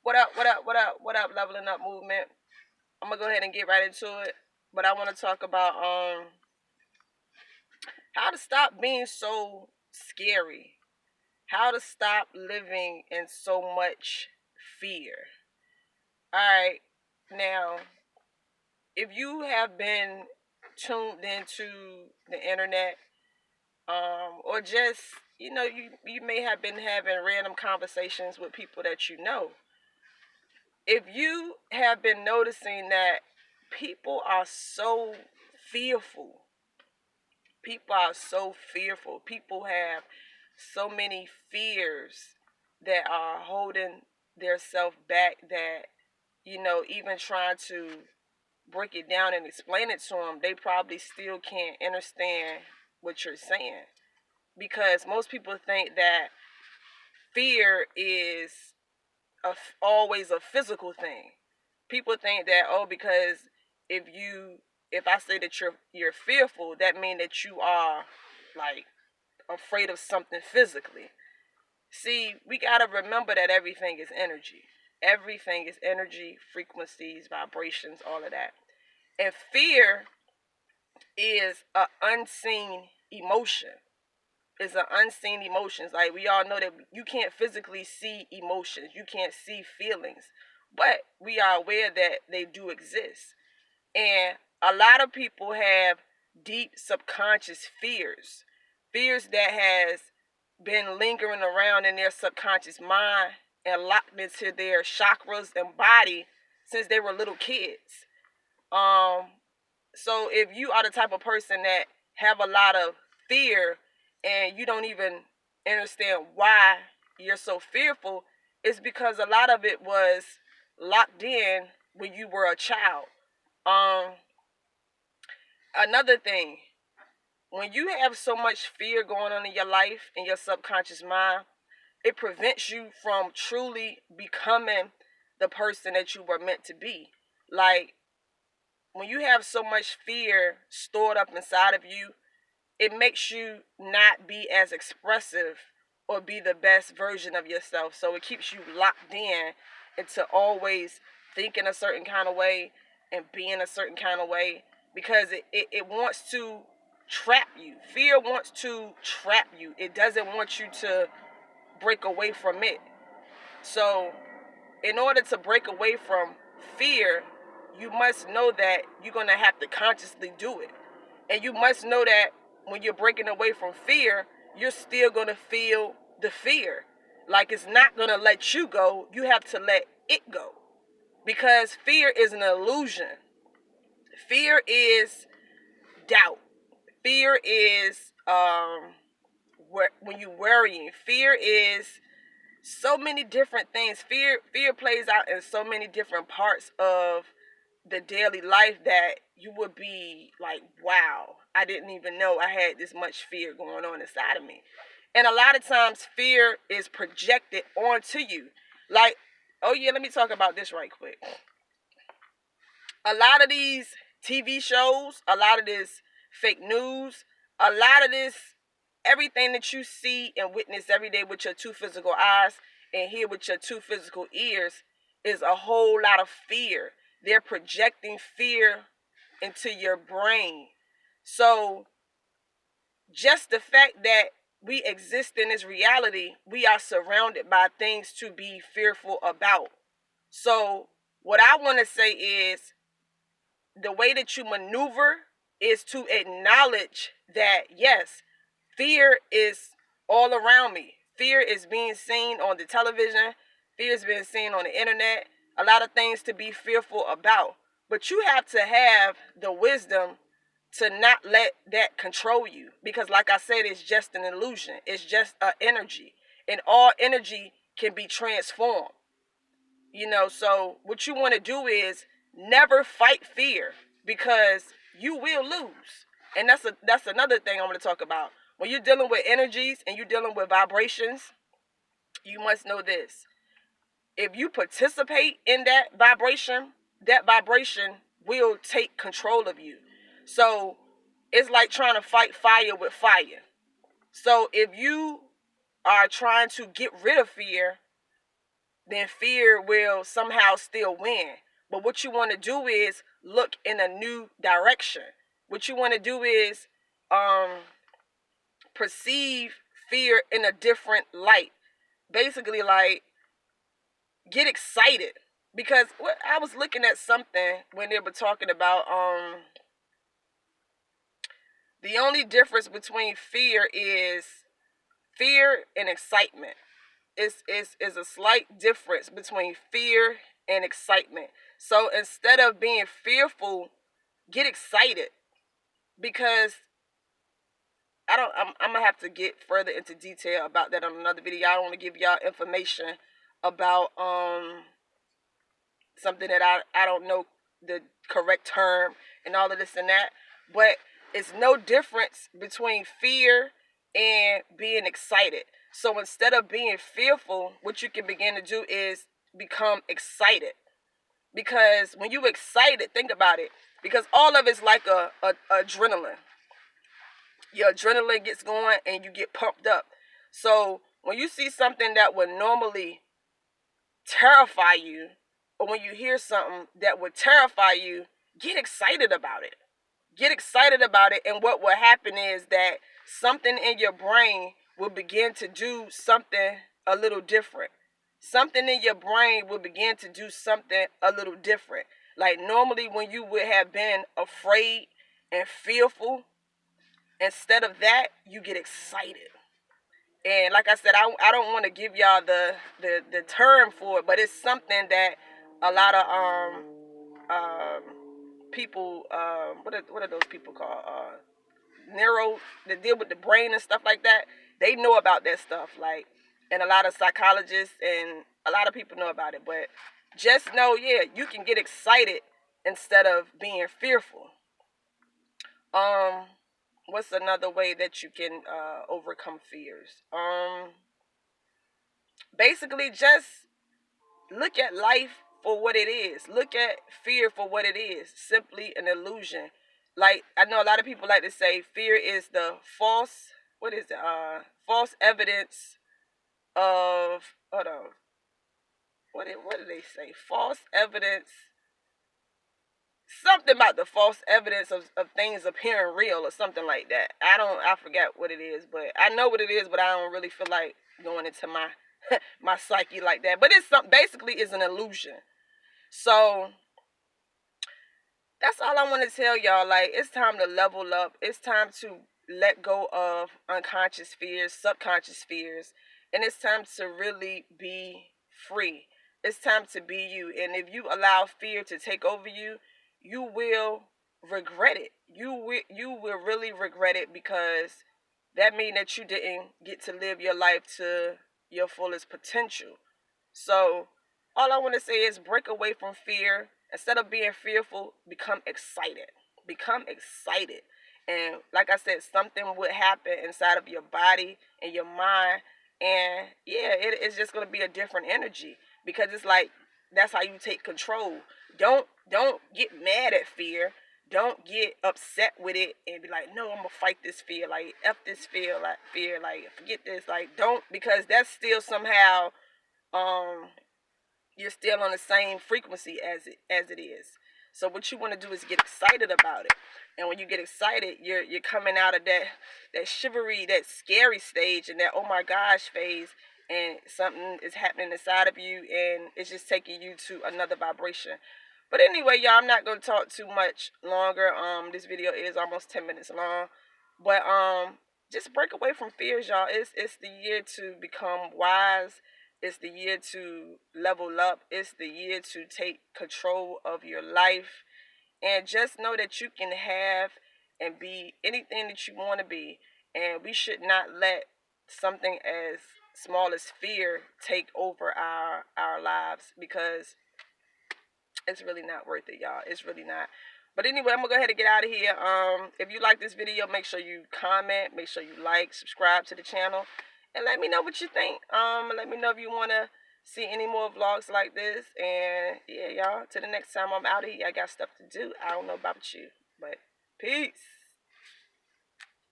What up, what up, what up, what up, leveling up movement? I'm gonna go ahead and get right into it. But I wanna talk about how to stop being so scary. How to stop living in so much fear. Alright, now if you have been tuned into the internet, or just you may have been having random conversations with people that you know. If you have been noticing that people are so fearful, people are so fearful, people have so many fears that are holding their self back, that even trying to break it down and explain it to them, they probably still can't understand what you're saying, because most people think that fear is always a physical thing. People think that, oh, because if you if I say that you're fearful, that means that you are like afraid of something physically. See, we gotta remember that everything is energy. Everything is energy, frequencies, vibrations, all of that. And fear is an unseen emotion. It's an unseen emotions. Like, we all know that you can't physically see emotions. You can't see feelings. But we are aware that they do exist. And a lot of people have deep subconscious fears. Fears that has been lingering around in their subconscious mind and locked into their chakras and body since they were little kids. Um so if you are the type of person that have a lot of fear and you don't even understand why you're so fearful, it's because a lot of it was locked in when you were a child. Um, Another thing, when you have so much fear going on in your life, in your subconscious mind, it prevents you from truly becoming the person that you were meant to be. Like, when you have so much fear stored up inside of you, it makes you not be as expressive or be the best version of yourself. So it keeps you locked in into always thinking a certain kind of way and being a certain kind of way, because it wants to trap you. Fear wants to trap you. It doesn't want you to break away from it. So in order to break away from fear, you must know that you're going to have to consciously do it. And you must know that when you're breaking away from fear, you're still going to feel the fear. Like, it's not going to let you go. You have to let it go. Because fear is an illusion. Fear is doubt. Fear is when you're worrying. Fear is so many different things. Fear plays out in so many different parts of the daily life that you would be like, wow, I didn't even know I had this much fear going on inside of me. And a lot of times fear is projected onto you. Like, oh yeah, let me talk about this right quick. A lot of these TV shows, a lot of this fake news, a lot of this, everything that you see and witness every day with your two physical eyes and hear with your two physical ears is a whole lot of fear. They're projecting fear into your brain. So just the fact that we exist in this reality, we are surrounded by things to be fearful about. So what I want to say is, the way that you maneuver is to acknowledge that, yes, fear is all around me. Fear is being seen on the television. Fear is being seen on the internet. A lot of things to be fearful about. But you have to have the wisdom to not let that control you. Because like I said, it's just an illusion. It's just an energy. And all energy can be transformed. So what you want to do is never fight fear, because you will lose. And that's another thing I want to talk about. When you're dealing with energies and you're dealing with vibrations, you must know this. If you participate in that vibration will take control of you. So it's like trying to fight fire with fire. So if you are trying to get rid of fear, then fear will somehow still win. But what you want to do is look in a new direction. What you want to do is perceive fear in a different light. Basically, like, get excited. Because what I was looking at something when they were talking about the only difference between fear is fear and excitement. Is a slight difference between fear and excitement. So instead of being fearful, get excited. Because I'm gonna have to get further into detail about that on another video. I don't want to give y'all information about something that I don't know the correct term and all of this and that. But it's no difference between fear and being excited. So instead of being fearful, what you can begin to do is become excited. Because when you excited, think about it. Because all of it's like a adrenaline. Your adrenaline gets going and you get pumped up. So when you see something that would normally terrify you, or when you hear something that would terrify you, get excited about it. Get excited about it, and what will happen is that something in your brain will begin to do something a little different. Something in your brain will begin to do something a little different. Like normally when you would have been afraid and fearful, instead of that, you get excited. And like I said, I don't want to give y'all the term for it, but it's something that a lot of people what are those people called, neuro, that deal with the brain and stuff like that. They know about that stuff, like, and a lot of psychologists and a lot of people know about it. But just know, yeah, you can get excited instead of being fearful. What's another way that you can overcome fears? Basically just look at life for what it is. Look at fear for what it is. Simply an illusion. Like, I know a lot of people like to say fear is the false, what is it? False evidence of, hold on. What did they say? False evidence, something about the false evidence of things appearing real or something like that. I forget what it is, but I know what it is, but I don't really feel like going into my my psyche like that. But it's some, basically is an illusion. So that's all I want to tell y'all. Like, it's time to level up. It's time to let go of unconscious fears, subconscious fears, and it's time to really be free. It's time to be you. And if you allow fear to take over you, you will regret it. You will really regret it, because that means that you didn't get to live your life to your fullest potential. So all I want to say is break away from fear. Instead of being fearful, become excited. Become excited. And like I said, something would happen inside of your body and your mind. And yeah, it's just going to be a different energy, because it's like that's how you take control. Don't get mad at fear. Don't get upset with it and be like, no, I'm gonna fight this fear. Like, F this fear, like, forget this. Like, don't, because that's still somehow um you're still on the same frequency as it is. So what you want to do is get excited about it. And when you get excited, you're coming out of that shivery, that scary stage, and that oh my gosh phase, and something is happening inside of you, and it's just taking you to another vibration. But anyway, y'all, I'm not gonna talk too much longer. This video is almost 10 minutes long. But just break away from fears, y'all. It's the year to become wise. It's the year to level up. It's the year to take control of your life. And just know that you can have and be anything that you want to be. And we should not let something as small as fear take over our lives, because it's really not worth it, y'all. It's really not. But anyway, I'm gonna go ahead and get out of here. If you like this video, make sure you comment, make sure you like, subscribe to the channel, and let me know what you think. Let me know if you wanna see any more vlogs like this. And yeah, y'all, till the next time I'm out of here, I got stuff to do. I don't know about you, but peace.